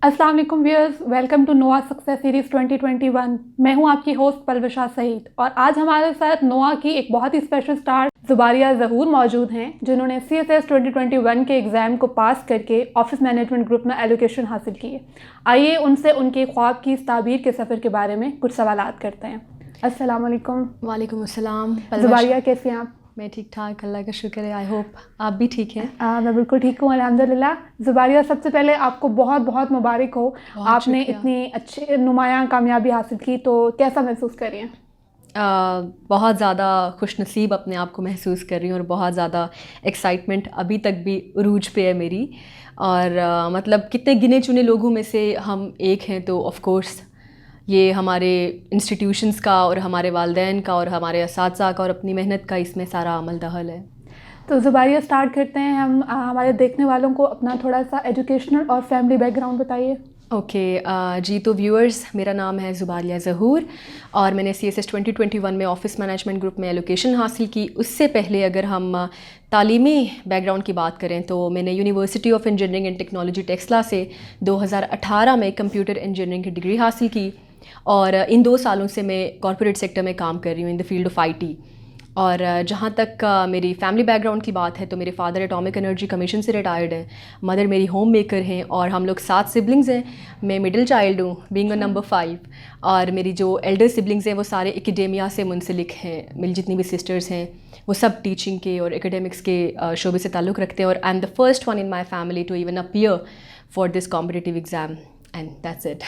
अस्सलाम वालेकुम viewers, welcome to नोआ सक्सेस सीरीज़ 2021। मैं हूं आपकी होस्ट पलविशा सईद और आज हमारे साथ नोआ की एक बहुत ही स्पेशल स्टार ज़ुबारिया ज़हूर मौजूद हैं, जिन्होंने CSS 2021 के एग्ज़ाम को पास करके ऑफिस मैनेजमेंट ग्रुप में एलोकेशन हासिल की है। आइए उनसे उनके ख्वाब की इस ताबीर के सफ़र के बारे में कुछ सवालात करते हैं। अस्सलाम वालेकुम। वालेकुम अस्सलाम। ज़ुबारिया, कैसे हैं आप? मैं ठीक ठाक, अल्लाह का शुक्र है। आई होप आप भी ठीक हैं। मैं बिल्कुल ठीक हूँ, अल्हम्दुलिल्लाह। ज़ुबारिया, सबसे पहले आपको बहुत बहुत मुबारक हो, आपने इतनी अच्छी नुमायाँ कामयाबी हासिल की, तो कैसा महसूस कर रही हैं? बहुत ज़्यादा खुशनसीब अपने आप को महसूस कर रही हूँ और बहुत ज़्यादा एक्साइटमेंट अभी तक भी उरूज पे है मेरी। और मतलब कितने गिने चुने लोगों में से हम एक हैं, तो ऑफ़ कोर्स ये हमारे इंस्टीट्यूशंस का और हमारे वालिदैन का और हमारे असातिज़ा का और अपनी मेहनत का इसमें सारा अमल दखल है। तो ज़ुबारिया, स्टार्ट करते हैं हम। हमारे देखने वालों को अपना थोड़ा सा एजुकेशनल और फैमिली बैकग्राउंड बताइए। ओके जी, तो व्यूअर्स, मेरा नाम है ज़ुबारिया ज़हूर और मैंने CSS 2021 में ऑफिस मैनेजमेंट ग्रुप में एलोकेशन हासिल की। उससे पहले अगर हम तालीमी बैकग्राउंड की बात करें तो मैंने university of engineering and technology Taxila से 2018 में कंप्यूटर इंजीनियरिंग की डिग्री हासिल की और इन 2 सालों से मैं कॉर्पोरेट सेक्टर में काम कर रही हूँ in the field of IT। और जहाँ तक मेरी फैमिली बैकग्राउंड की बात है तो मेरे फादर एटॉमिक एनर्जी कमीशन से रिटायर्ड हैं, मदर मेरी होम मेकर हैं और हम लोग 7 सिबलिंग्स हैं। मैं मिडिल चाइल्ड हूँ, बीइंग अ नंबर 5। और मेरी जो एल्डर सिबलिंग्स हैं वो सारे एकेडेमिया से मुंसलिक हैं। मेरी जितनी भी सिस्टर्स हैं वो सब टीचिंग के और एकेडमिक्स के शोबे से ताल्लुक़ रखते हैं और I am the first one in my family to even appear for this competitive exam and that's it.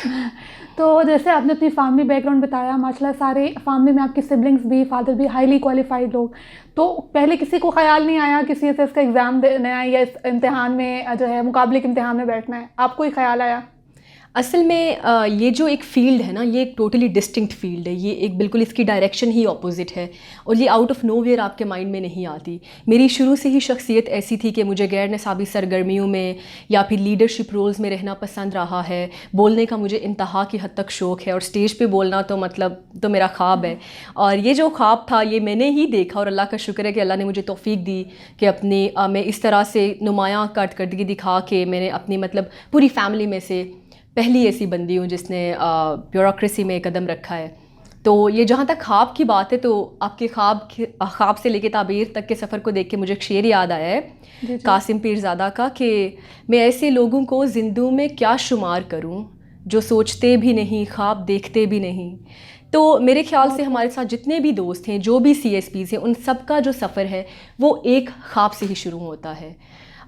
तो जैसे आपने अपनी फैमिली बैकग्राउंड बताया, माशाल्लाह सारे फैमिली में आपके सिबलिंग्स भी, फादर भी हाईली क्वालिफाइड लोग, तो पहले किसी को ख्याल नहीं आया कि CSS का एग्ज़ाम देना है या इस इम्तिहान में जो है मुकाबले के इम्तिहान में बैठना है? आपको ही ख्याल आया? असल में ये जो एक फ़ील्ड है ना, ये एक टोटली डिस्टिंक्ट फ़ील्ड है। ये एक बिल्कुल इसकी डायरेक्शन ही ऑपोजिट है और ये आउट ऑफ नोवेयर आपके माइंड में नहीं आती। मेरी शुरू से ही शख्सियत ऐसी थी कि मुझे गैर निसाबी सरगर्मियों में या फिर लीडरशिप रोल्स में रहना पसंद रहा है। बोलने का मुझे इंतहा की हद तक शौक़ है और स्टेज पे बोलना तो मतलब तो मेरा ख्वाब है। और ये जो ख्वाब था ये मैंने ही देखा और अल्लाह का शुक्र है कि अल्लाह ने मुझे तौफ़ीक दी कि अपनी मैं इस तरह से नुमायाँ कारकर्दगी दिखा के मैंने अपनी मतलब पूरी फैमिली में से पहली ऐसी बंदी हूँ जिसने ब्यूरोक्रेसी में कदम रखा है। तो ये जहाँ तक ख्वाब की बात है तो आपके ख्वाब से लेके ताबीर तक के सफ़र को देख के मुझे एक शेर याद आया है कासिम पीरज़ादा का कि मैं ऐसे लोगों को ज़िंदू में क्या शुमार करूँ जो सोचते भी नहीं, ख्वाब देखते भी नहीं। तो मेरे ख्याल से हमारे साथ जितने भी दोस्त हैं, जो भी CSPs हैं, उन सब का जो सफ़र है वो एक ख्वाब से ही शुरू होता है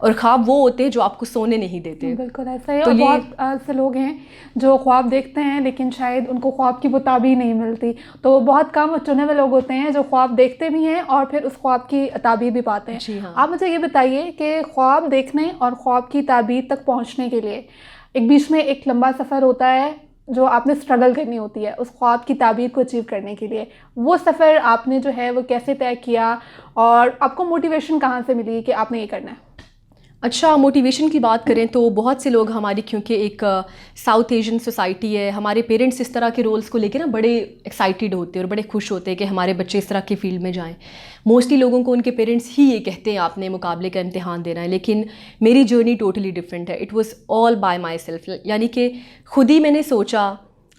और ख्वाब वो होते हैं जो आपको सोने नहीं देते। बिल्कुल ऐसा ही। तो और ये बहुत से लोग हैं जो ख्वाब देखते हैं लेकिन शायद उनको ख्वाब की वो ताबीर नहीं मिलती। तो बहुत कम चुने हुए लोग होते हैं जो ख्वाब देखते भी हैं और फिर उस ख्वाब की ताबीर भी पाते हैं। जी हाँ। आप मुझे ये बताइए कि ख्वाब देखने और ख्वाब की ताबीर तक पहुँचने के लिए एक बीच में एक लंबा सफ़र होता है जो आपने स्ट्रगल करनी होती है उस ख्वाब की ताबीर को अचीव करने के लिए। वो सफ़र आपने जो है वो कैसे तय किया और आपको मोटिवेशन कहाँ से मिली कि आपने ये करना है? अच्छा, मोटिवेशन की बात करें तो बहुत से लोग हमारी, क्योंकि एक साउथ एशियन सोसाइटी है, हमारे पेरेंट्स इस तरह के रोल्स को लेकर ना बड़े एक्साइटेड होते हैं और बड़े खुश होते हैं कि हमारे बच्चे इस तरह की फ़ील्ड में जाएं। मोस्टली लोगों को उनके पेरेंट्स ही ये कहते हैं आपने मुकाबले का इम्तिहान देना है, लेकिन मेरी जर्नी टोटली डिफरेंट है। It was all bye my self, यानी कि खुद ही मैंने सोचा,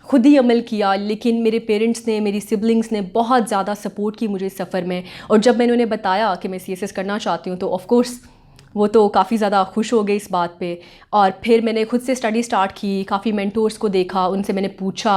खुद ही अमल किया। लेकिन मेरे पेरेंट्स ने, मेरी सिबलिंग्स ने बहुत ज़्यादा सपोर्ट की मुझे इस सफ़र में। और जब मैंने उन्हें बताया कि मैं CSS करना चाहती हूँ तो ऑफ़ कोर्स वो तो काफ़ी ज़्यादा खुश हो गए इस बात पे। और फिर मैंने खुद से स्टडी स्टार्ट की, काफ़ी मेंटोर्स को देखा, उनसे मैंने पूछा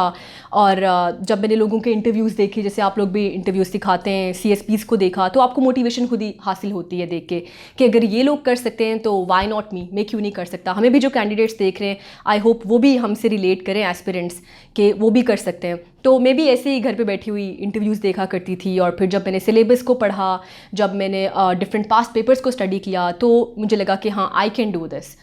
और जब मैंने लोगों के इंटरव्यूज़ देखे, जैसे आप लोग भी इंटरव्यूज़ दिखाते हैं, CSPs को देखा, तो आपको मोटिवेशन खुद ही हासिल होती है देख के कि अगर ये लोग कर सकते हैं तो वाई नॉट मी, मैं क्यों नहीं कर सकता। हमें भी जो कैंडिडेट्स देख रहे हैं, आई होप वो भी हमसे रिलेट करें, एस्पिरेंट्स, कि वो भी कर सकते हैं। तो मैं भी ऐसे ही घर पे बैठी हुई इंटरव्यूज़ देखा करती थी और फिर जब मैंने सिलेबस को पढ़ा, जब मैंने डिफरेंट पास्ट पेपर्स को स्टडी किया तो मुझे लगा कि हाँ, I can do this.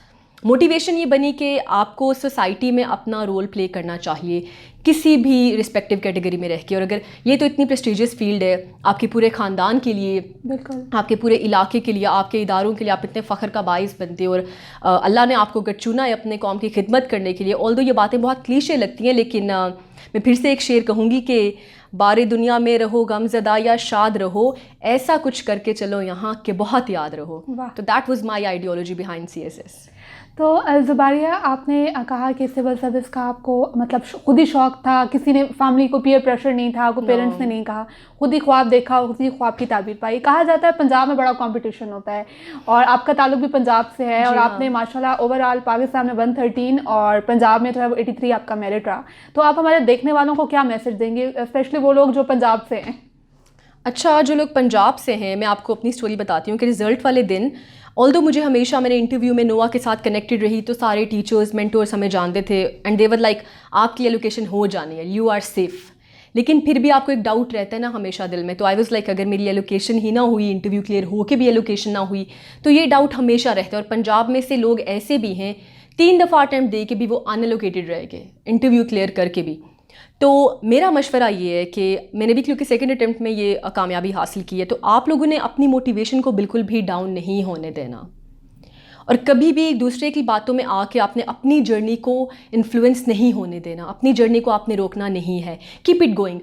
Motivation ये बनी कि आपको सोसाइटी में अपना रोल प्ले करना चाहिए किसी भी रिस्पेक्टिव कैटेगरी में रह के। और अगर ये तो इतनी प्रेस्टिजियस फील्ड है आपके पूरे ख़ानदान के लिए, बिल्कुल आपके पूरे इलाके के लिए, आपके इदारों के लिए, आप इतने फ़ख्र का बाइस बनते हो और अल्लाह ने आपको अगर चुना है अपने कौम की खिदमत करने के लिए। ऑल्दो ये बातें बहुत क्लीशे लगती हैं, लेकिन मैं फिर से एक शेर कहूँगी कि बारे दुनिया में रहो गमज़दा या शाद रहो, ऐसा कुछ करके चलो यहाँ के बहुत याद रहो। वाह। तो that was my ideology behind CSS। तो ज़ुबारिया, आपने कहा कि सिविल सर्विस का आपको मतलब खुद ही शौक़ था, किसी ने फैमिली को पीयर प्रेशर नहीं था, आपको पेरेंट्स ने नहीं कहा, खुद ही ख्वाब देखा, खुद ही ख्वाब की ताबीर पाई। कहा जाता है पंजाब में बड़ा कंपटीशन होता है और आपका ताल्लुक भी पंजाब से है और आपने माशाल्लाह ओवरऑल पाकिस्तान में 113 और पंजाब में जो है वो 83 आपका मेरिट रहा। तो आप हमारे देखने वालों को क्या मैसेज देंगे, स्पेशली वो लोग जो पंजाब से हैं? अच्छा, जो लोग पंजाब से हैं, मैं आपको अपनी स्टोरी बताती हूँ कि रिज़ल्ट वाले दिन ऑल्दो मुझे हमेशा मैंने इंटरव्यू में नोआ के साथ कनेक्टेड रही, तो सारे टीचर्स मेंटर्स हमें जानते थे एंड दे वर लाइक आपकी एलोकेशन हो जानी है, यू आर सेफ़। लेकिन फिर भी आपको एक डाउट रहता है ना हमेशा दिल में, तो आई वाज लाइक अगर मेरी एलोकेशन ही ना हुई, इंटरव्यू क्लियर हो के भी एलोकेशन ना हुई, तो ये डाउट हमेशा रहता है। और पंजाब में से लोग ऐसे भी हैं 3 दफ़ा अटैम्प्ट दे के भी वो अनएलोकेटेड रह गए, इंटरव्यू क्लियर करके भी। तो मेरा मशवरा ये है कि मैंने भी क्योंकि सेकंड अटैम्प्ट में ये कामयाबी हासिल की है, तो आप लोगों ने अपनी मोटिवेशन को बिल्कुल भी डाउन नहीं होने देना और कभी भी दूसरे की बातों में आके आपने अपनी जर्नी को इन्फ्लुएंस नहीं होने देना, अपनी जर्नी को आपने रोकना नहीं है। Keep it going.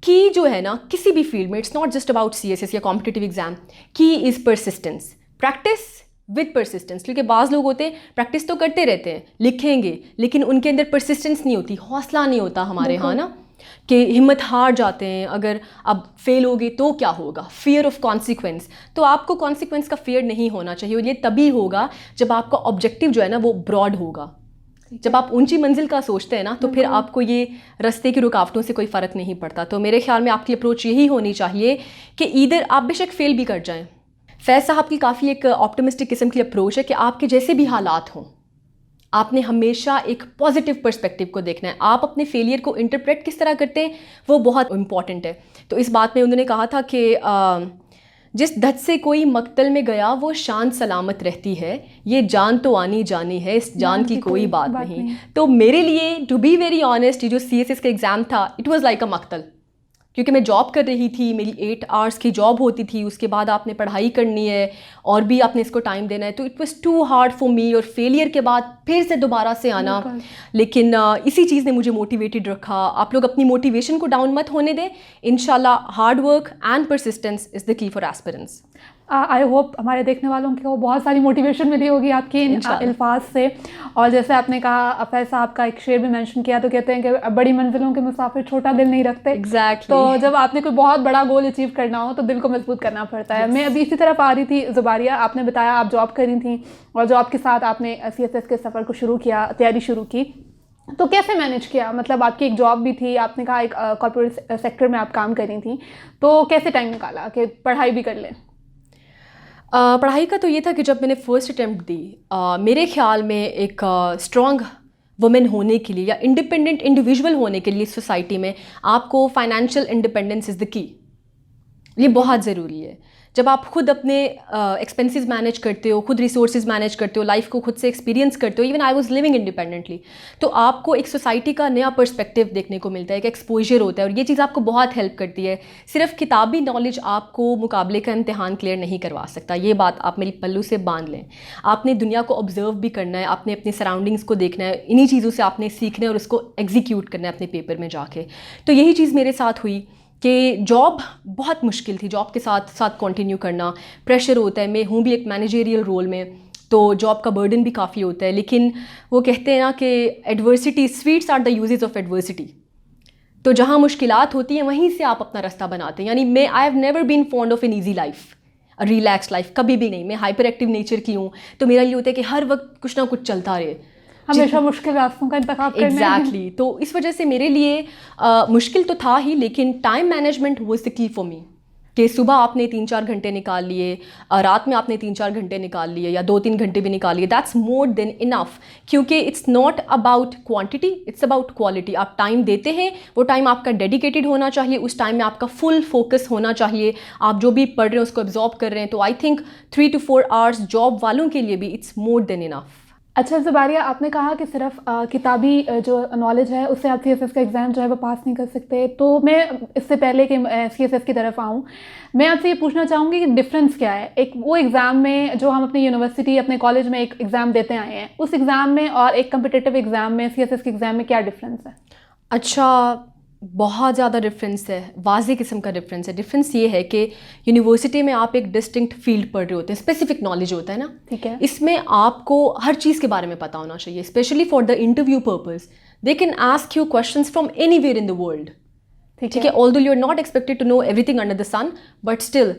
की जो है ना किसी भी फील्ड में, it's not just about CSS या कॉम्पिटिटिव एग्जाम, की is persistence, practice with persistence. क्योंकि बाज़ लोग होते हैं प्रैक्टिस तो करते रहते हैं, लिखेंगे, लेकिन उनके अंदर परसिस्टेंस नहीं होती, हौसला नहीं होता हमारे यहाँ ना, कि हिम्मत हार जाते हैं। अगर अब फेल होगे तो क्या होगा, फियर ऑफ कॉन्सिक्वेंस। तो आपको कॉन्सिक्वेंस का फियर नहीं होना चाहिए और ये तभी होगा जब आपका ऑब्जेक्टिव जो है ना वो ब्रॉड होगा। जब आप ऊंची मंजिल का सोचते हैं ना, तो फिर आपको ये रास्ते की रुकावटों से कोई फ़र्क नहीं पड़ता। तो मेरे ख्याल में आपकी अप्रोच यही होनी चाहिए कि ईदर आप बेशक फेल भी कर जाएं। फैज़ साहब की काफ़ी एक ऑप्टिमिस्टिक किस्म की अप्रोच है कि आपके जैसे भी हालात हों, आपने हमेशा एक पॉजिटिव पर्सपेक्टिव को देखना है। आप अपने फेलियर को इंटरप्रेट किस तरह करते हैं वो बहुत इंपॉर्टेंट है। तो इस बात में उन्होंने कहा था कि जिस धत से कोई मक्तल में गया वो शान सलामत रहती है, ये जान तो आनी जानी है, इस जान की कोई बात नहीं। तो मेरे लिए टू बी वेरी ऑनेस्ट, ये जो CSS का एग्ज़ाम था इट वाज लाइक अ मक्तल, क्योंकि मैं जॉब कर रही थी, मेरी 8 आवर्स की जॉब होती थी, उसके बाद आपने पढ़ाई करनी है और भी आपने इसको टाइम देना है, तो it was too hard for me. और फेलियर के बाद फिर से दोबारा से आना, लेकिन इसी चीज़ ने मुझे मोटिवेटेड रखा। आप लोग अपनी मोटिवेशन को डाउन मत होने दें। इंशाल्लाह hard work and persistence is the key for aspirants. I hope हमारे देखने वालों को बहुत सारी मोटिवेशन मिली होगी आपके इन अल्फाज से। और जैसे आपने कहा, फैज़ साहब का एक शेर भी मेंशन किया, तो कहते हैं कि बड़ी मंजिलों के मुसाफिर छोटा दिल नहीं रखते। एग्जैक्टली। तो जब आपने कोई बहुत बड़ा गोल अचीव करना हो तो दिल को मजबूत करना पड़ता है। मैं अभी इसी तरफ आ रही थी ज़ुबारिया, आपने बताया आप जॉब कर रही थी और जॉब के साथ आपने CSS के सफ़र को शुरू किया, तैयारी शुरू की, तो कैसे मैनेज किया? मतलब आपकी एक जॉब भी थी, आपने कहा एक कॉर्पोरेट सेक्टर में आप काम कर रही थी, तो कैसे टाइम निकाला कि पढ़ाई भी कर लें? पढ़ाई का तो ये था कि जब मैंने फर्स्ट अटैम्प्ट दी, मेरे ख्याल में एक स्ट्रॉन्ग वुमेन होने के लिए या इंडिपेंडेंट इंडिविजुअल होने के लिए सोसाइटी में आपको financial independence is the key. ये बहुत ज़रूरी है। जब आप खुद अपने एक्सपेंसेस मैनेज करते हो, खुद रिसोर्सेज मैनेज करते हो, लाइफ को खुद से एक्सपीरियंस करते हो, even I was living independently, तो आपको एक सोसाइटी का नया पर्सपेक्टिव देखने को मिलता है, एक एक्सपोजर होता है और ये चीज़ आपको बहुत हेल्प करती है। सिर्फ किताबी नॉलेज आपको मुकाबले का इम्तिहान क्लियर नहीं करवा सकता, ये बात आप मेरी पल्लू से बांध लें। आपने दुनिया को ऑब्जर्व भी करना है, आपने अपने सराउंडिंग्स को देखना है, इन्हीं चीज़ों से आपने सीखना है और उसको एग्जीक्यूट करना है अपने पेपर में जाके। तो यही चीज़ मेरे साथ हुई कि जॉब बहुत मुश्किल थी, जॉब के साथ साथ कंटिन्यू करना, प्रेशर होता है। मैं हूँ भी एक मैनेजरियल रोल में, तो जॉब का बर्डन भी काफ़ी होता है। लेकिन वो कहते हैं ना कि adversity, sweets are the uses of adversity. तो जहाँ मुश्किलात होती हैं वहीं से आप अपना रास्ता बनाते हैं। यानी मैं I have never been fond of an easy life, a relax life, कभी भी नहीं। मैं हाइपर एक्टिव नेचर की हूँ, तो मेरा ये होता है कि हर वक्त कुछ ना कुछ चलता रहे, हमेशा मुश्किल रास्तों का इंतखाब करना। एग्जैक्टली। तो इस वजह से मेरे लिए मुश्किल तो था ही, लेकिन time management was the key for me. कि सुबह आपने 3-4 घंटे निकाल लिए, रात में आपने 3-4 घंटे निकाल लिए या 2-3 घंटे भी निकाल लिए, दैट्स मोर देन इनफ। क्योंकि it's not about quantity, it's about quality. आप टाइम देते हैं, वो टाइम आपका डेडिकेटेड होना चाहिए, उस टाइम में आपका फुल फोकस होना चाहिए। आप जो भी पढ़ रहे हैं उसको एब्जॉर्ब कर रहे हैं। तो I think 3 to 4 hours job वालों के लिए भी इट्स मोर देन इनफ। अच्छा ज़ुबारिया, आपने कहा कि सिर्फ किताबी जो नॉलेज है उससे आप CSS का एग्ज़ाम जो है वो पास नहीं कर सकते। तो मैं इससे पहले कि CSS की तरफ आऊँ, मैं आपसे ये पूछना चाहूँगी कि डिफरेंस क्या है एक वो एग्ज़ाम में जो हम अपनी यूनिवर्सिटी, अपने कॉलेज में एक एग्ज़ाम देते आए हैं, उस एग्ज़ाम में और एक कम्पिटिटिव एग्ज़ाम में, CSS के एग्ज़ाम में क्या डिफरेंस है? अच्छा, बहुत ज़्यादा डिफरेंस है, वाज़े किस्म का डिफरेंस है। डिफरेंस ये है कि यूनिवर्सिटी में आप एक डिस्टिंक्ट फील्ड पढ़ रहे होते हैं, स्पेसिफिक नॉलेज होता है ना, ठीक है। इसमें आपको हर चीज़ के बारे में पता होना चाहिए, specially for the interview purpose. They can ask you questions from anywhere in the world, ठीक है, although you are not expected to know everything under the sun, but still.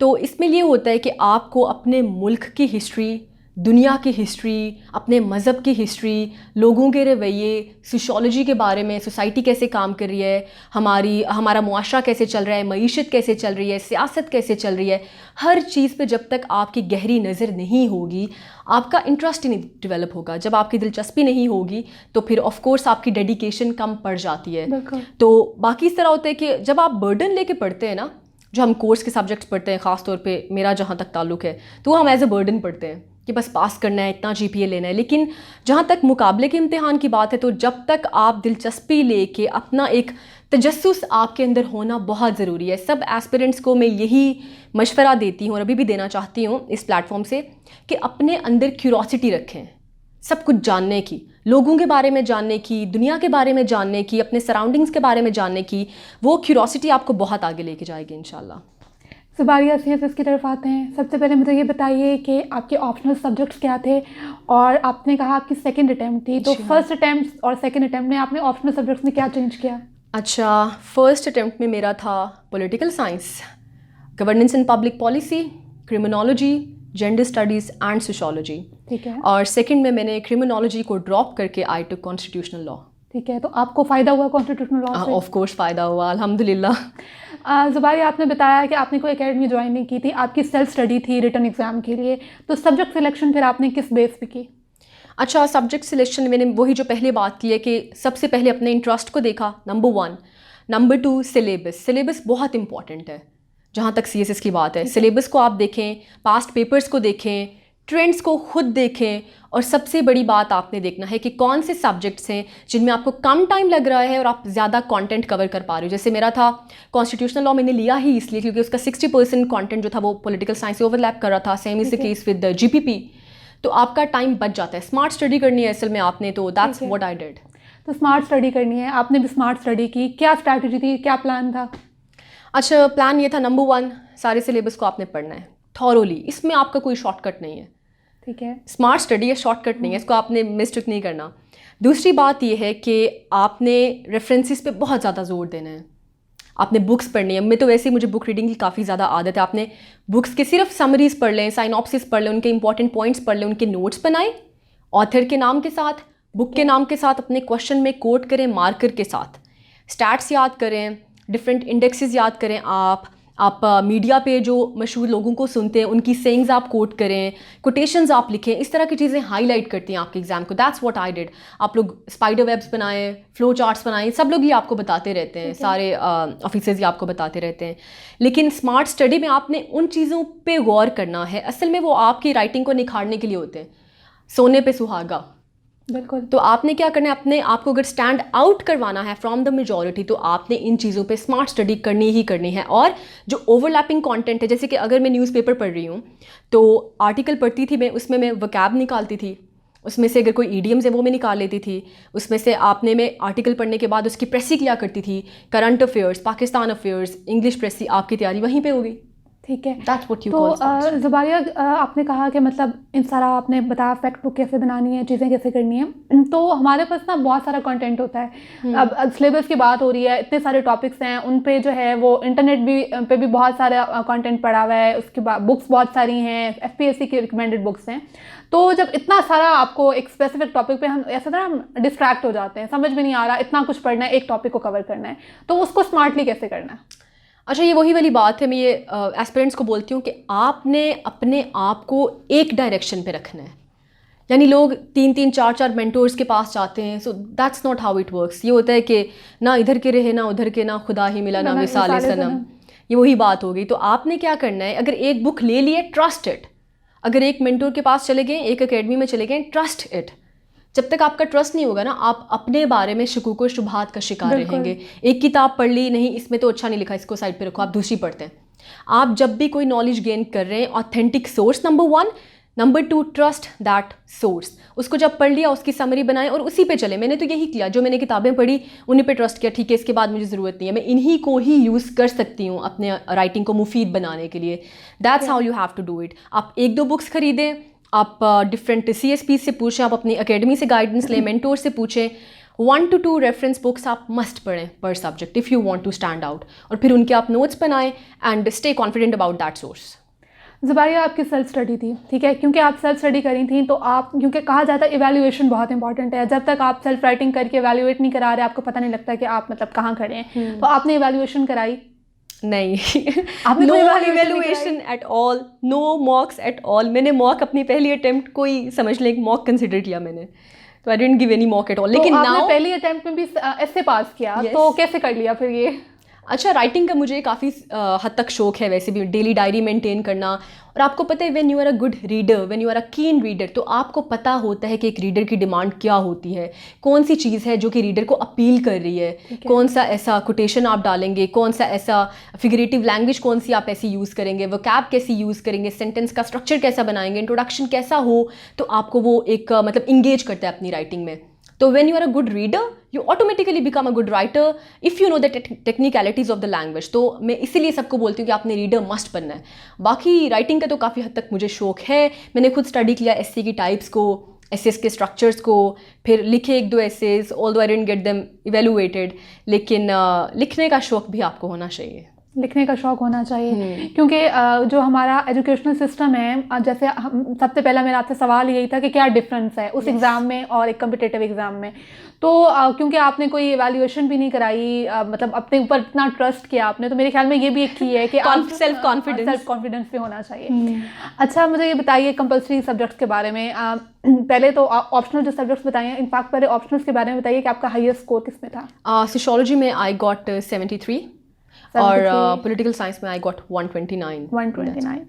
तो इसमें ये होता है कि आपको अपने मुल्क की हिस्ट्री, दुनिया की हिस्ट्री, अपने मज़हब की हिस्ट्री, लोगों के रवैये, सोशोलॉजी के बारे में, सोसाइटी कैसे काम कर रही है, हमारा मुआशरा कैसे चल रहा है, मईशत कैसे चल रही है, सियासत कैसे चल रही है, हर चीज़ पे जब तक आपकी गहरी नज़र नहीं होगी, आपका इंटरेस्ट ही नहीं डेवलप होगा। जब आपकी दिलचस्पी नहीं होगी तो फिर ऑफ कोर्स आपकी डेडिकेशन कम पड़ जाती है। तो बाकी इस तरह होता है कि जब आप बर्डन लेके पढ़ते हैं ना, जो हम कोर्स के सब्जेक्ट्स पढ़ते हैं, ख़ास तौर पे मेरा जहाँ तक ताल्लुक़ है, तो वो हम एज ए बर्डन पढ़ते हैं कि बस पास करना है, इतना जीपीए लेना है। लेकिन जहाँ तक मुकाबले के इम्तिहान की बात है, तो जब तक आप दिलचस्पी लेके अपना एक तजस्सुस आपके अंदर होना बहुत ज़रूरी है। सब एस्पिरेंट्स को मैं यही मशवरा देती हूँ और अभी भी देना चाहती हूँ इस प्लेटफॉर्म से कि अपने अंदर क्यूरोसिटी रखें, सब कुछ जानने की, लोगों के बारे में जानने की, दुनिया के बारे में जानने की, अपने सराउंडिंग्स के बारे में जानने की। वो क्यूरोसिटी आपको बहुत आगे लेके जाएगी इंशाल्लाह। ज़ुबारिया सीएसएस की तरफ आते हैं। सबसे पहले मुझे ये बताइए कि आपके ऑप्शनल सब्जेक्ट्स क्या थे, और आपने कहा आपकी सेकंड अटैम्प्ट थी, तो फर्स्ट अटैम्प्ट और सेकंड अटैम्प्ट में आपने ऑप्शनल सब्जेक्ट्स में क्या चेंज किया? अच्छा, फर्स्ट अटैम्प्ट में मेरा था political science, governance and public policy, criminology, gender studies and sociology, ठीक है। और सेकंड में मैंने क्रिमिनोलॉजी को ड्रॉप करके आई टुक कॉन्स्टिट्यूशनल लॉ। ठीक है, तो आपको फ़ायदा हुआ कॉन्स्टिट्यूशनल लॉ से? ऑफ कोर्स फ़ायदा हुआ, अल्हम्दुलिल्लाह। ज़ुबारिया, आपने बताया कि आपने कोई एकेडमी ज्वाइन नहीं की थी, आपकी सेल्फ स्टडी थी रिटन एग्ज़ाम के लिए, तो सब्जेक्ट सिलेक्शन फिर आपने किस बेस पे की? अच्छा, सब्जेक्ट सिलेक्शन मैंने वही जो पहले बात की है कि सबसे पहले अपने इंटरेस्ट को देखा, नंबर 1। नंबर 2, सिलेबस बहुत इंपॉर्टेंट है जहाँ तक सीएसएस की बात है। सिलेबस को आप देखें, पास्ट पेपर्स को देखें, ट्रेंड्स को खुद देखें, और सबसे बड़ी बात आपने देखना है कि कौन से सब्जेक्ट्स हैं जिनमें आपको कम टाइम लग रहा है और आप ज़्यादा कंटेंट कवर कर पा रहे हो। जैसे मेरा था कॉन्स्टिट्यूशनल लॉ, मैंने लिया ही इसलिए क्योंकि उसका 60% कंटेंट जो था वो पॉलिटिकल साइंस से ओवरलैप कर रहा था। Same is the case with GPP. तो आपका टाइम बच जाता है। स्मार्ट स्टडी करनी है असल में आपने, तो दैट्स व्हाट आई डिड। तो स्मार्ट स्टडी करनी है, आपने भी स्मार्ट स्टडी की। क्या स्ट्रैटेजी थी, क्या प्लान था? अच्छा, प्लान ये था, नंबर 1, सारे सिलेबस को आपने पढ़ना है थॉरोली, इसमें आपका कोई शॉर्टकट नहीं है, ठीक है। स्मार्ट स्टडी है, शॉर्टकट नहीं है, इसको आपने मिस्टेक नहीं करना। दूसरी बात ये है कि आपने रेफरेंसेस पे बहुत ज़्यादा जोर देना है, आपने बुक्स पढ़नी है। मैं तो वैसे ही मुझे बुक रीडिंग की काफ़ी ज़्यादा आदत है। आपने बुक्स के सिर्फ समरीज पढ़ लें, साइनॉप्सिस पढ़ लें, उनके इंपॉर्टेंट पॉइंट्स पढ़ लें, उनके नोट्स बनाएं, ऑथर के नाम के साथ, बुक के नाम के साथ, अपने क्वेश्चन में कोट करें मार्कर के साथ, स्टैट्स याद करें, डिफरेंट इंडेक्सेस याद करें। आप मीडिया पे जो मशहूर लोगों को सुनते हैं उनकी सेइंग्स आप कोट करें, कोटेशंस आप लिखें। इस तरह की चीज़ें हाईलाइट करती हैं आपके एग्जाम को। That's what I did. आप लोग स्पाइडर वेब्स बनाएं, फ्लो चार्ट्स बनाएं, सब लोग ये आपको बताते रहते हैं, सारे ऑफिसर्स ये आपको बताते रहते हैं। लेकिन स्मार्ट स्टडी में आपने उन चीज़ों पे गौर करना है, असल में वो आपकी राइटिंग को निखारने के लिए होते हैं, सोने पे सुहागा। बिल्कुल। तो आपने क्या करना है, अपने आप को अगर स्टैंड आउट करवाना है फ्रॉम द मेजॉरिटी, तो आपने इन चीज़ों पे स्मार्ट स्टडी करनी ही करनी है। और जो ओवरलैपिंग कंटेंट है, जैसे कि अगर मैं न्यूज़पेपर पढ़ रही हूँ तो आर्टिकल पढ़ती थी मैं, उसमें मैं वोकैब निकालती थी, उसमें से अगर कोई ईडियम्स है वो मैं निकाल लेती थी, उसमें से आपने मैं आर्टिकल पढ़ने के बाद उसकी प्रेसी किया करती थी, current affairs, Pakistan affairs, English precis, आपकी तैयारी वहीं पर होगी। ठीक है। तो ज़ुबारिया, आपने कहा कि मतलब इन सारा आपने बताया फैक्ट बुक कैसे बनानी है, चीज़ें कैसे करनी है। तो हमारे पास ना बहुत सारा कंटेंट होता है। अब सिलेबस की बात हो रही है, इतने सारे टॉपिक्स हैं, उन पे जो है वो इंटरनेट पे भी बहुत सारा कंटेंट पड़ा हुआ है। उसके बाद बुक्स बहुत सारी हैं, एफपीएससी की रिकमेंडेड बुक्स हैं। तो जब इतना सारा आपको एक स्पेसिफिक टॉपिक पे, हम ऐसा ना हम डिस्ट्रैक्ट हो जाते हैं, समझ में नहीं आ रहा, इतना कुछ पढ़ना है, एक टॉपिक को कवर करना है, तो उसको स्मार्टली कैसे करना है? अच्छा, ये वही वाली बात है, मैं ये एस्पिरेंट्स को बोलती हूँ कि आपने अपने आप को एक डायरेक्शन पे रखना है। यानी लोग 3-3, 4-4 मेंटोर्स के पास जाते हैं, so that's not how it works. ये होता है कि ना इधर के रहे ना उधर के, ना खुदा ही मिला ना मिसाल सनम, ये वही बात हो गई। तो आपने क्या करना है, अगर एक बुक ले लिए, ट्रस्ट इट। अगर एक मेंटोर के पास चले गए, एक एकेडमी में चले गए, ट्रस्ट इट। जब तक आपका ट्रस्ट नहीं होगा ना, आप अपने बारे में शकूक व शुबहात का शिकार रहेंगे। एक किताब पढ़ ली, नहीं इसमें तो अच्छा नहीं लिखा, इसको साइड पे रखो, आप दूसरी पढ़ते हैं। आप जब भी कोई नॉलेज गेन कर रहे हैं, authentic source number 1, number 2, trust that source. उसको जब पढ़ लिया उसकी समरी बनाए और उसी पे चले। मैंने तो यही किया, जो मैंने किताबें पढ़ी उन्हीं पे ट्रस्ट किया, ठीक है इसके बाद मुझे ज़रूरत नहीं है, मैं इन्हीं को ही यूज़ कर सकती हूँ अपने राइटिंग को मुफीद बनाने के लिए। That's how you have to do it. आप 1-2 बुक्स खरीदें, आप डिफरेंट CSP से पूछें, आप अपनी अकेडमी से गाइडेंस लें, मेंटोर से पूछें। 1 to 2 रेफरेंस बुक्स आप मस्ट पढ़ें पर subject if you want to stand out, और फिर उनके आप नोट्स बनाएं and stay confident about that source. Zubaria, आपकी सेल्फ स्टडी थी, ठीक है, क्योंकि आप सेल्फ स्टडी करी थी तो आप, क्योंकि कहा जाता है इवैल्यूएशन बहुत इंपॉर्टेंट है, जब तक आप सेल्फ राइटिंग करके इवैल्यूएट नहीं करा रहे आपको पता नहीं लगता कि आप मतलब कहाँ खड़े हैं। तो आपने इवैल्यूएशन कराई? नहीं, आपने नो कोई evaluation at all, no mocks at all. मैंने मॉक अपनी पहली अटेम्प्ट को ही समझ लें मॉक कंसिडर किया मैंने, तो I didn't give any mock at all. लेकिन आपने नाउ पहली अटेम्प्ट में भी ऐसे पास किया, Yes. तो कैसे कर लिया फिर ये? अच्छा, राइटिंग का मुझे काफ़ी हद तक शौक है, वैसे भी डेली डायरी मेंटेन करना। और आपको पता है when you are a good reader, when you are a keen reader, तो आपको पता होता है कि एक रीडर की डिमांड क्या होती है, कौन सी चीज़ है जो कि रीडर को अपील कर रही है, कौन सा ऐसा कोटेशन आप डालेंगे, कौन सा ऐसा फिगरेटिव लैंग्वेज कौन सी आप ऐसी यूज़ करेंगे, वोकैब कैसी यूज़ करेंगे, सेंटेंस का स्ट्रक्चर कैसा बनाएंगे, इंट्रोडक्शन कैसा हो, तो आपको वो एक मतलब इंगेज करता है अपनी राइटिंग में। तो when you are a good reader, you automatically become a good writer if you know the technicalities of the language। तो मैं इसीलिए सबको बोलती हूँ कि आपने रीडर मस्ट बनना है। बाकी राइटिंग का तो काफ़ी हद तक मुझे शौक है, मैंने खुद स्टडी किया एस्से की टाइप्स को, एसेस के स्ट्रक्चर्स को, फिर लिखे 1-2 essays, although I didn't get them evaluated, लेकिन लिखने का शौक भी आपको होना चाहिए। लिखने का शौक होना चाहिए, क्योंकि जो हमारा एजुकेशनल सिस्टम है, जैसे सबसे पहला मेरा आपसे सवाल यही था कि क्या डिफरेंस है उस एग्ज़ाम में और एक कम्पिटिटिव एग्ज़ाम में। तो क्योंकि आपने कोई एवेल्यूएशन भी नहीं कराई, मतलब अपने ऊपर इतना ट्रस्ट किया आपने, तो मेरे ख्याल में ये भी एक की है कि सेल्फ कॉन्फिडेंस भी होना चाहिए। अच्छा, मुझे ये बताइए कंपल्सरी सब्जेक्ट्स के बारे में। पहले तो ऑप्शनल जो सब्जेक्ट्स बताइए, इनफैक्ट पहले ऑप्शनल्स के बारे में बताइए कि आपका हाईएस्ट स्कोर किस में था? सोशियोलॉजी में आई गॉट 73 और पॉलिटिकल साइंस में आई गॉट 129।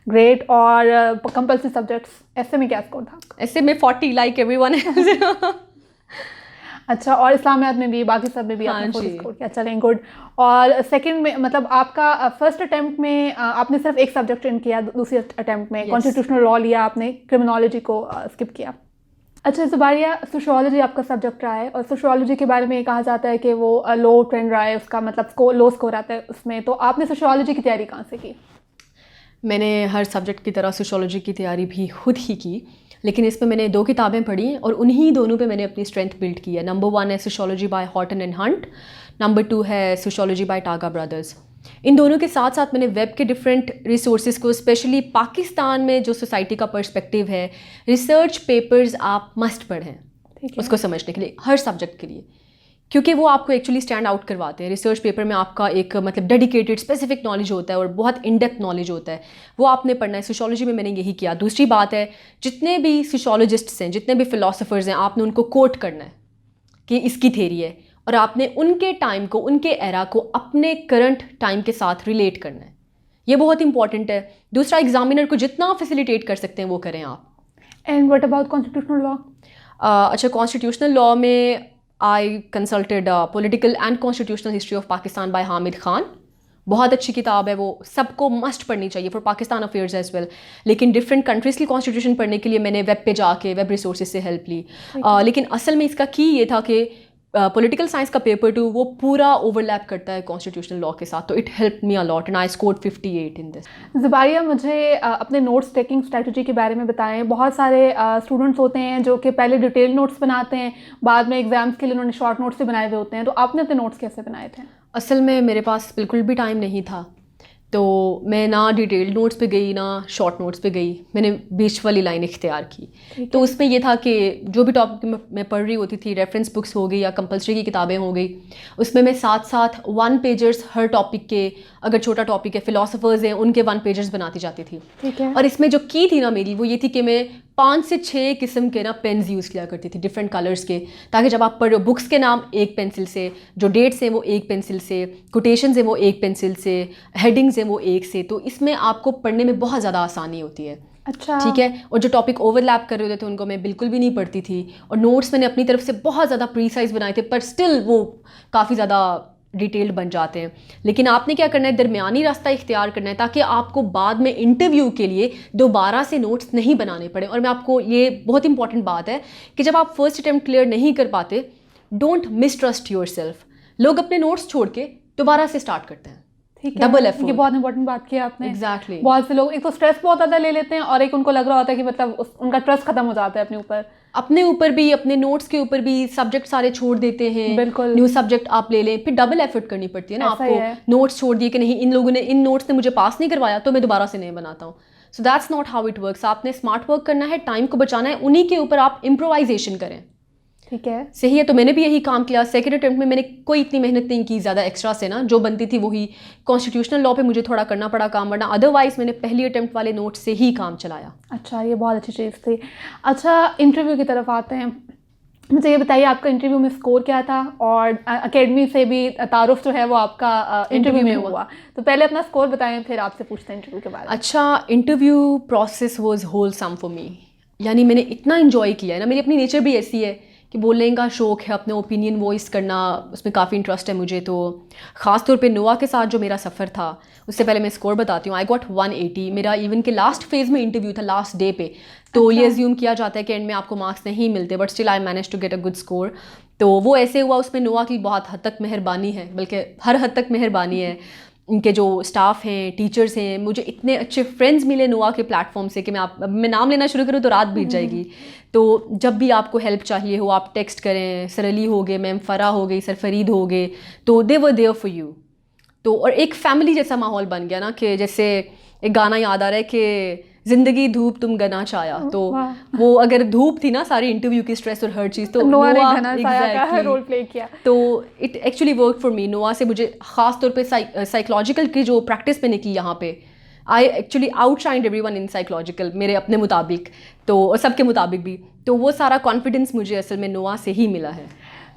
ग्रेट। और कंपल्सरी सब्जेक्ट्स, ऐसे में क्या स्कोर था? ऐसे में 40 लाइक एवरीवन। अच्छा, और इस्लामियात में भी, बाकी सब में भी आपने 40 स्कोर किया, चलें गुड। और सेकंड में मतलब आपका फर्स्ट अटेम्प्ट में आपने सिर्फ एक सब्जेक्ट इन किया, दूसरी अटेम्प्ट में कॉन्स्टिट्यूशनल लॉ लिया आपने, क्रिमिनोलॉजी को स्किप किया। अच्छा ज़ुबारिया, सोशियोलॉजी आपका सब्जेक्ट रहा है और सोशियोलॉजी के बारे में ये कहा जाता है कि वो लो ट्रेंड रहा है, उसका मतलब लो स्कोर आता है उसमें। तो आपने सोशियोलॉजी की तैयारी कहाँ से की? मैंने हर सब्जेक्ट की तरह सोशियोलॉजी की तैयारी भी खुद ही की, लेकिन इसमें मैंने 2 किताबें पढ़ी और उन्हीं दोनों पे मैंने अपनी स्ट्रेंथ बिल्ड की है। नंबर 1 है sociology by Horton and Hunt, number 2 है सोशियोलॉजी बाय टागा ब्रदर्स। इन दोनों के साथ साथ मैंने वेब के डिफरेंट रिसोर्सेज को, स्पेशली पाकिस्तान में जो सोसाइटी का पर्सपेक्टिव है, रिसर्च पेपर्स आप मस्ट पढ़ें उसको समझने के लिए, हर सब्जेक्ट के लिए, क्योंकि वो आपको एक्चुअली स्टैंड आउट करवाते हैं। रिसर्च पेपर में आपका एक मतलब डेडिकेटेड स्पेसिफिक नॉलेज होता है और बहुत इन डेप्थ नॉलेज होता है, वो आपने पढ़ना है। सोशियोलॉजी में मैंने यही किया। दूसरी बात है, जितने भी सोशियोलॉजिस्ट्स हैं, जितने भी फिलोसोफर्स हैं, आपने उनको कोट करना है कि इसकी थेरी है, और आपने उनके टाइम को, उनके एरा को अपने करंट टाइम के साथ रिलेट करना है। ये बहुत इंपॉर्टेंट है। दूसरा, एग्जामिनर को जितना फैसिलिटेट कर सकते हैं वो करें आप। And what about constitutional law? अच्छा, कॉन्स्टिट्यूशनल लॉ में I consulted political and constitutional history of Pakistan by Hamid Khan. बहुत अच्छी किताब है, वो सबको मस्ट पढ़नी चाहिए for Pakistan affairs as well. लेकिन डिफरेंट कंट्रीज़ की कॉन्स्टिट्यूशन पढ़ने के लिए मैंने वेब पे जाके वेब रिसोर्सेज से हेल्प ली। लेकिन असल में इसका की ये था कि पॉलिटिकल साइंस का पेपर 2 वो पूरा ओवरलैप करता है कॉन्स्टिट्यूशनल लॉ के साथ, तो it help me a lot and I scored 58 in this. Zubaria, मुझे अपने नोट्स टेकिंग स्ट्रेटजी के बारे में बताएं। बहुत सारे स्टूडेंट्स होते हैं जो कि पहले डिटेल नोट्स बनाते हैं, बाद में एग्जाम्स के लिए उन्होंने शॉर्ट नोट्स से बनाए हुए होते हैं, तो आपने अपने नोट्स कैसे बनाए थे? असल में मेरे पास बिल्कुल भी टाइम नहीं था, तो मैं ना डिटेल्ड नोट्स पे गई ना शॉर्ट नोट्स पे गई, मैंने बीच वाली लाइन इख्तियार की। तो उसमें ये था कि जो भी टॉपिक मैं पढ़ रही होती थी, रेफरेंस बुक्स हो गई या कंपल्सरी की किताबें हो गई, उसमें मैं साथ साथ 1 पेजर्स हर टॉपिक के, अगर छोटा टॉपिक है, फिलोसफर्स हैं, उनके 1 पेजर्स बनाती जाती थी। ठीक है। और इसमें जो की थी ना मेरी, वो ये थी कि मैं 5 से 6 किस्म के ना पेन्स यूज़ किया करती थी, डिफरेंट कलर्स के, ताकि जब आप पढ़ रहे हो, बुक्स के नाम एक पेंसिल से, जो डेट्स हैं वो एक पेंसिल से, कोटेशंस हैं वो एक पेंसिल से, हेडिंग्स हैं वो एक से, तो इसमें आपको पढ़ने में बहुत ज़्यादा आसानी होती है। अच्छा, ठीक है। और जो टॉपिक ओवरलैप कर रहे होते थे उनको मैं बिल्कुल भी नहीं पढ़ती थी, और नोट्स मैंने अपनी तरफ से बहुत ज़्यादा प्रीसाइज बनाए थे, पर स्टिल वो काफ़ी ज़्यादा डिटेल्ड बन जाते हैं। लेकिन आपने क्या करना है, दरमियानी रास्ता इख्तियार करना है ताकि आपको बाद में इंटरव्यू के लिए दोबारा से नोट्स नहीं बनाने पड़े। और मैं आपको, ये बहुत इंपॉर्टेंट बात है कि जब आप फर्स्ट अटैम्प्ट क्लियर नहीं कर पाते, डोंट मिसट्रस्ट योरसेल्फ। लोग अपने नोट्स छोड़ के दोबारा से स्टार्ट करते हैं। Double effort. ये बहुत इंपॉर्टेंट बात की आपने। एग्जैक्टली। बहुत से लोग एक तो स्ट्रेस बहुत ज़्यादा ले लेते हैं और एक उनको लग रहा होता है कि मतलब उनका ट्रस्ट खत्म हो जाता है अपने ऊपर भी, अपने नोट्स के ऊपर भी सब्जेक्ट सारे छोड़ देते हैं। बिल्कुल। न्यू सब्जेक्ट आप ले लें, फिर डबल एफर्ट करनी पड़ती है ना आपको। नोट्स छोड़ दिए कि नहीं, इन लोगों ने इन नोट्स ने मुझे पास नहीं करवाया तो मैं दोबारा से नहीं बनाता हूँ। So that's not how it works. आपने स्मार्ट वर्क करना है, टाइम को बचाना है, उन्हीं के ऊपर आप इम्प्रोवाइजेशन करें। ठीक है, सही है। तो मैंने भी यही काम किया। सेकंड अटेम्प्ट में मैंने कोई इतनी मेहनत नहीं की ज़्यादा एक्स्ट्रा से ना, जो बनती थी वही। कॉन्स्टिट्यूशनल लॉ पे मुझे थोड़ा करना पड़ा काम, वरना अदरवाइज मैंने पहली अटेम्प्ट वाले नोट से ही काम चलाया। अच्छा, ये बहुत अच्छी चीज़ थी। अच्छा, इंटरव्यू की तरफ आते हैं। मुझे ये बताइए आपका इंटरव्यू में स्कोर क्या था, और एकेडमी से भी तारुफ जो है वो आपका इंटरव्यू में हुआ। तो पहले अपना स्कोर बताएं, फिर आपसे पूछते हैं इंटरव्यू के बारे में। अच्छा, interview process was wholesome for me. यानी मैंने इतना इन्जॉय किया है ना, मेरी अपनी नेचर भी ऐसी है कि बोलने का शौक़ है, अपने ओपिनियन वॉइस करना, उसमें काफ़ी इंटरेस्ट है मुझे। तो ख़ास तौर पे नोआ के साथ जो मेरा सफ़र था, उससे पहले मैं स्कोर बताती हूँ। I got 180। मेरा इवन के लास्ट फेज़ में इंटरव्यू था, लास्ट डे पे। तो ये अज्यूम किया जाता है कि एंड में आपको मार्क्स नहीं मिलते, but still I manage to get a good score. तो वो ऐसे हुआ, उसमें नोआ की बहुत हद तक मेहरबानी है, बल्कि हर हद तक मेहरबानी है। इनके जो स्टाफ हैं, टीचर्स हैं, मुझे इतने अच्छे फ्रेंड्स मिले नोआ के प्लेटफॉर्म से कि मैं नाम लेना शुरू करूँ तो रात बीत जाएगी। तो जब भी आपको हेल्प चाहिए हो, आप टेक्स्ट करें। सर अली हो गए, मैम फ़रा हो गई, सर फरीद हो गए, तो दे वर देयर फॉर यू। तो और एक फैमिली जैसा माहौल बन गया ना, कि जैसे एक गाना याद आ रहा है कि ज़िंदगी धूप तुम गना चाया। तो वो अगर धूप थी ना सारी इंटरव्यू की स्ट्रेस और हर चीज़, तो नोआ ने घना साया का रोल प्ले किया। तो it actually work for me. नोआ से मुझे ख़ास तौर पे साइकोलॉजिकल की जो प्रैक्टिस मैंने की यहाँ पे, I actually outshined everyone in psychological, मेरे अपने मुताबिक तो, और सबके मुताबिक भी। तो वो सारा कॉन्फिडेंस मुझे असल में नोआ से ही मिला है।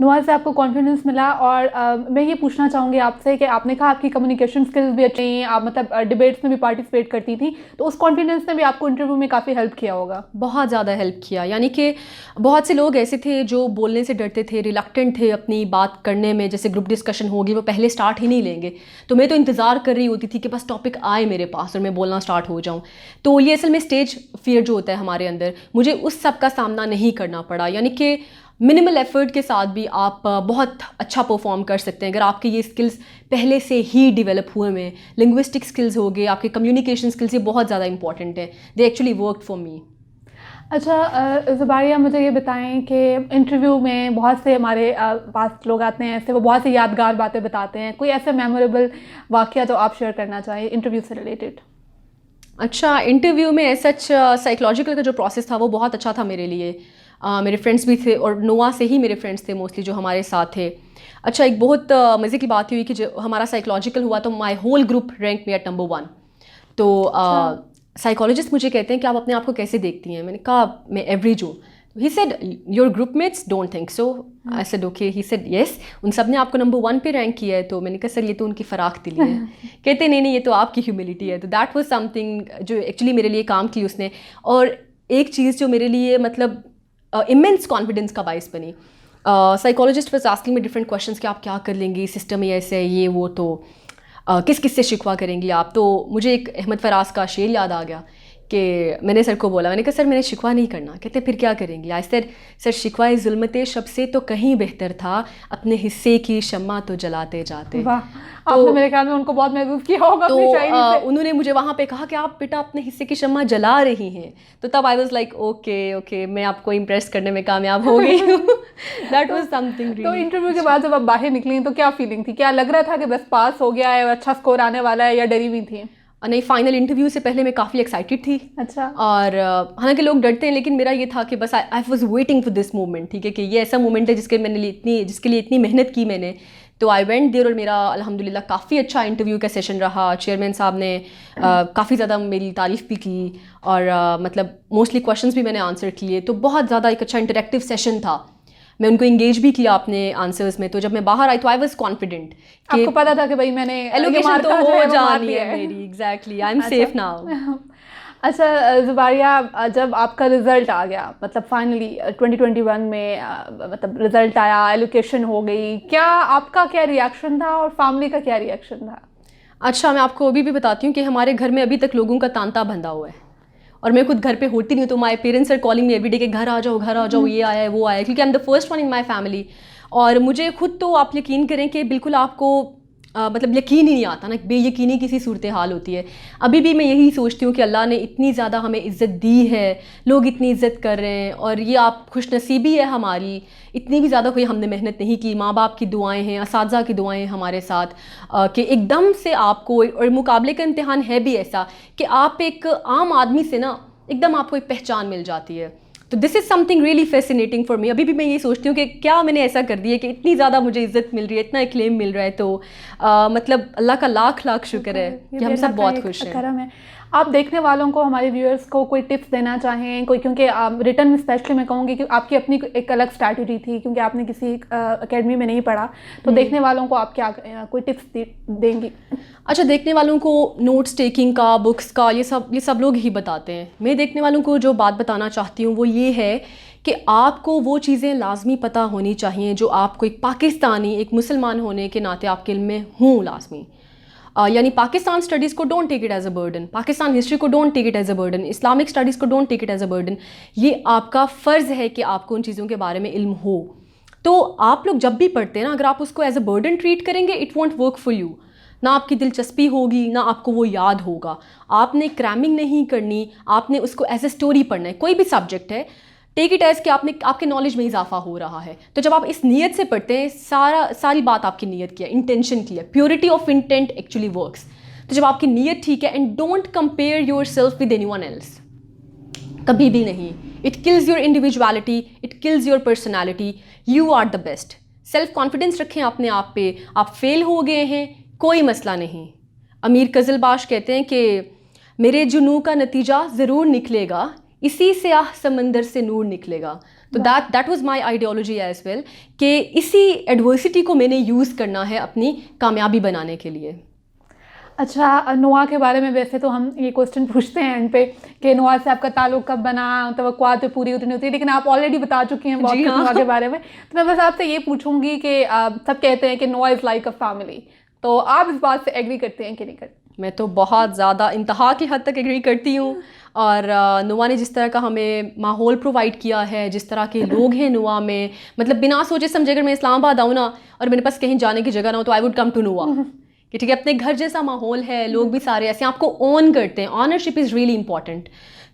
नोआ से आपको कॉन्फिडेंस मिला। और मैं ये पूछना चाहूँगी आपसे कि आपने कहा आपकी कम्युनिकेशन स्किल्स भी अच्छी हैं, आप मतलब डिबेट्स में भी पार्टिसिपेट करती थी, तो उस कॉन्फिडेंस ने भी आपको इंटरव्यू में काफ़ी हेल्प किया होगा। बहुत ज़्यादा हेल्प किया। यानी कि बहुत से लोग ऐसे थे जो बोलने से डरते थे, रिलक्टेंट थे अपनी बात करने में। जैसे ग्रुप डिस्कशन होगी, वो पहले स्टार्ट ही नहीं लेंगे। तो मैं तो इंतज़ार कर रही होती थी कि बस टॉपिक आए मेरे पास और मैं बोलना स्टार्ट हो जाऊँ। तो ये असल में स्टेज फियर जो होता है हमारे अंदर, मुझे उस सब का सामना नहीं करना पड़ा। यानी कि मिनिमल एफर्ट के साथ भी आप बहुत अच्छा परफॉर्म कर सकते हैं अगर आपके ये स्किल्स पहले से ही डेवलप हुए हैं। लिंग्विस्टिक स्किल्स हो गए, आपके कम्युनिकेशन स्किल्स, ये बहुत ज़्यादा इंपॉर्टेंट है। They actually worked for me. अच्छा ज़ुबारिया, मुझे ये बताएं कि इंटरव्यू में बहुत से हमारे पास लोग आते हैं ऐसे, वो बहुत सी यादगार बातें बताते हैं। कोई ऐसे मेमोरेबल वाक़या जो आप शेयर करना चाहें इंटरव्यू से रिलेटेड? अच्छा, इंटरव्यू में ऐसा साइकोलॉजिकल का जो प्रोसेस था वो बहुत अच्छा था मेरे लिए। मेरे फ्रेंड्स भी थे और नोआ से ही मेरे फ्रेंड्स थे मोस्टली जो हमारे साथ थे। अच्छा, एक बहुत मज़े की बात हुई कि जो हमारा साइकोलॉजिकल हुआ तो माय होल ग्रुप रैंक में एट नंबर 1। तो साइकोलॉजिस्ट मुझे कहते हैं कि आप अपने आप को कैसे देखती हैं? मैंने कहा मैं एवरेज हूँ। He said your group mates don't think so. I said okay. He said yes, उन सब ने आपको नंबर 1 पे रैंक किया है। तो मैंने कहा सर ये तो उनकी फ़राख दिली है। कहते नहीं ये तो आपकी ह्यूमिलिटी है। तो दैट वाज समथिंग जो एक्चुअली मेरे लिए काम की उसने। और एक चीज़ जो मेरे लिए मतलब इमेंस कॉन्फिडेंस का बाइस बनी। Psychologist was asking me different questions कि आप क्या कर लेंगी, सिस्टम ही ऐसे है, ये वो, तो किस किस से शिकवा करेंगी आप? तो मुझे एक अहमद फराज का शेर याद आ गया कि मैंने सर को बोला, मैंने कहा सर मैंने शिकवा नहीं करना। कहते फिर क्या करेंगी? आई सेड सर शिकवा ज़ुल्मते शब से तो कहीं बेहतर था अपने हिस्से की शम्मा तो जलाते जाते। वाह, आपने मेरे ख्याल में उनको बहुत महसूस किया होगा। तो उन्होंने मुझे वहाँ पे कहा कि आप बेटा अपने हिस्से की शम्मा जला रही हैं। तो तब आई वाज लाइक ओके मैं आपको इम्प्रेस करने में कामयाब हो गई हूँ। That was something. तो इंटरव्यू के बाद जब आप बाहर निकली तो क्या फीलिंग थी? क्या लग रहा था कि बस पास हो गया है और अच्छा स्कोर आने वाला है, या डरी हुई थी? नहीं, फाइनल इंटरव्यू से पहले मैं काफ़ी एक्साइटेड थी। अच्छा। और हालांकि लोग डरते हैं, लेकिन मेरा ये था कि बस I was waiting for this moment. ठीक है कि ये ऐसा मोमेंट है जिसके लिए इतनी मेहनत की मैंने। तो आई वेंट देयर और मेरा अल्हम्दुलिल्लाह काफ़ी अच्छा इंटरव्यू का सेशन रहा। चेयरमैन साहब ने काफ़ी ज़्यादा मेरी तारीफ़ भी की और मतलब मोस्टली क्वेश्चंस भी मैंने आंसर किए। तो बहुत ज़्यादा एक अच्छा इंटरेक्टिव सेशन था। मैं उनको इंगेज भी किया अपने आंसर्स में। तो जब मैं बाहर आई तो आई वाज कॉन्फिडेंट कि आपको पता था कि भाई मैंने एलोकेशन तो हो जानी है मेरी। Exactly, I am safe now. अच्छा ज़ुबारिया, जब आपका रिज़ल्ट आ गया, मतलब फाइनली 2021 में मतलब रिज़ल्ट आया, एलोकेशन हो गई, क्या आपका क्या रिएक्शन था और फैमिली का क्या रिएक्शन था? अच्छा, मैं आपको अभी भी बताती हूँ कि हमारे घर में अभी तक लोगों का तांता बंधा हुआ है और मैं खुद घर पे होती नहीं हूँ, तो my parents are calling me everyday कि घर आ जाओ, ये आया है वो आया है, क्योंकि आई am the first one in my family. और मुझे खुद, तो आप यकीन करें कि बिल्कुल आपको मतलब यकीन ही नहीं आता ना, बेयकीनी किसी सूरत हाल होती है। अभी भी मैं यही सोचती हूँ कि अल्लाह ने इतनी ज़्यादा हमें इज़्ज़त दी है, लोग इतनी इज़्ज़त कर रहे हैं, और ये आप खुशनसीबी है हमारी। इतनी भी ज़्यादा कोई हमने मेहनत नहीं की, माँ बाप की दुआएं हैं, असातिज़ा की दुआएं हैं हमारे साथ, कि एकदम से आपको, और मुकाबले का इम्तिहान है भी ऐसा कि आप एक आम आदमी से ना एकदम आपको एक पहचान मिल जाती है। तो this is something really fascinating for me. अभी भी मैं ये सोचती हूँ कि क्या मैंने ऐसा कर दिया कि इतनी ज़्यादा मुझे इज़्ज़त मिल रही है, इतना एक्लेम मिल रहा है। तो मतलब अल्लाह का लाख लाख शुक्र है कि हम सब बहुत खुश हैं। करम है। आप देखने वालों को, हमारे व्यूअर्स को कोई टिप्स देना चाहें कोई, क्योंकि रिटर्न में स्पेशली मैं कहूँगी कि आपकी अपनी एक अलग स्ट्रैटेजी थी, क्योंकि आपने किसी एकेडमी में नहीं पढ़ा, तो देखने वालों को आप क्या कोई टिप्स देंगी? अच्छा, देखने वालों को नोट्स टेकिंग का, बुक्स का, ये सब लोग ही बताते हैं। मैं देखने वालों को जो बात बताना चाहती हूँ वो ये है कि आपको वो चीज़ें लाजमी पता होनी चाहिए जो आपको एक पाकिस्तानी, एक मुसलमान होने के नाते आपके इल्म में हों लाजमी। यानी पाकिस्तान स्टडीज़ को don't take it as a burden, Pakistan history को don't take it as a burden, Islamic studies को don't take it as a burden. ये आपका फ़र्ज़ है कि आपको उन चीज़ों के बारे में इल्म हो। तो आप लोग जब भी पढ़ते हैं ना, अगर आप उसको एज अ बर्डन ट्रीट करेंगे, it won't work for you. ना आपकी दिलचस्पी होगी, ना आपको वो याद होगा। आपने क्रैमिंग नहीं करनी, आपने उसको एज ए स्टोरी पढ़ना है। कोई भी सब्जेक्ट है, टेक इट एज कि आपके नॉलेज में इजाफा हो रहा है। तो जब आप इस नीयत से पढ़ते हैं, सारी बात आपकी नीयत की है, इंटेंशन की है। Purity of intent actually works. तो जब आपकी नीयत ठीक है, and don't compare yourself with anyone else, कभी भी नहीं। It kills your individuality, it kills your personality. You are the best. Self confidence रखें अपने आप पे। आप फेल हो गए हैं, कोई मसला नहीं। अमीर कज़लबाश कहते हैं कि मेरे जुनू का नतीजा ज़रूर निकलेगा, इसी से आह समंदर से नूर निकलेगा। तो that was my ideology as well, कि इसी एडवर्सिटी को मैंने यूज़ करना है अपनी कामयाबी बनाने के लिए। अच्छा, नोआ के बारे में वैसे तो हम ये क्वेश्चन पूछते हैं एंड पे कि नोआ से आपका ताल्लुक कब बना, तवक्कुआत तो पूरी उतनी होती है, लेकिन आप ऑलरेडी बता चुकी हैं बहुत कुछ नोआ के बारे में। तो मैं बस आपसे ये पूछूंगी कि सब कहते हैं कि नोआ इज़ लाइक अ फैमिली, तो आप इस बात से एग्री करते हैं कि नहीं करते? मैं तो बहुत ज़्यादा इंतहा की हद तक एग्री करती हूँ। और नुआ ने जिस तरह का हमें माहौल प्रोवाइड किया है, जिस तरह के लोग हैं नुआ में, मतलब बिना सोचे समझे अगर मैं इस्लामाबाद आऊँ ना और मेरे पास कहीं जाने की जगह ना हो, तो आई वुड कम टू नुआ। कि ठीक है, अपने घर जैसा माहौल है, लोग भी सारे ऐसे आपको ऑन करते हैं। Ownership is really important.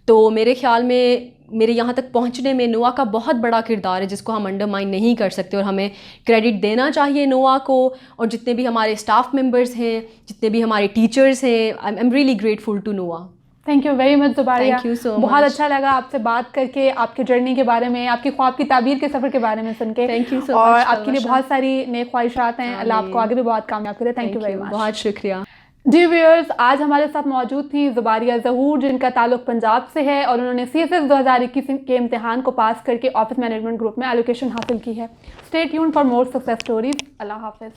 तो मेरे ख्याल में मेरे यहाँ तक पहुँचने में नोआ का बहुत बड़ा किरदार है, जिसको हम अंडरमाइन नहीं कर सकते, और हमें क्रेडिट देना चाहिए नोआ को। और जितने भी हमारे स्टाफ मेंबर्स हैं, जितने भी हमारे टीचर्स हैं, I am really grateful to नोआ। Thank you very much Zubaria. Thank you so much. बहुत अच्छा लगा आपसे बात करके, आपकी जर्नी के बारे में, आपकी ख्वाब की ताबीर के सफ़र के बारे में सुन के। Thank you so much. और आपके लिए बहुत सारी नेक ख्वाहिशात हैं, अल्लाह आपको आगे भी बहुत कामयाब करे। Thank you very much. बहुत शुक्रिया। जी व्यूअर्स, आज हमारे साथ मौजूद थी ज़ुबारिया ज़हूर, जिनका ताल्लुक पंजाब से है और उन्होंने CSS 2021 के इम्तिहान को पास करके ऑफिस मैनेजमेंट ग्रुप में एलोकेशन हासिल की है। Stay tuned for more success stories. अल्लाह हाफ़िज़।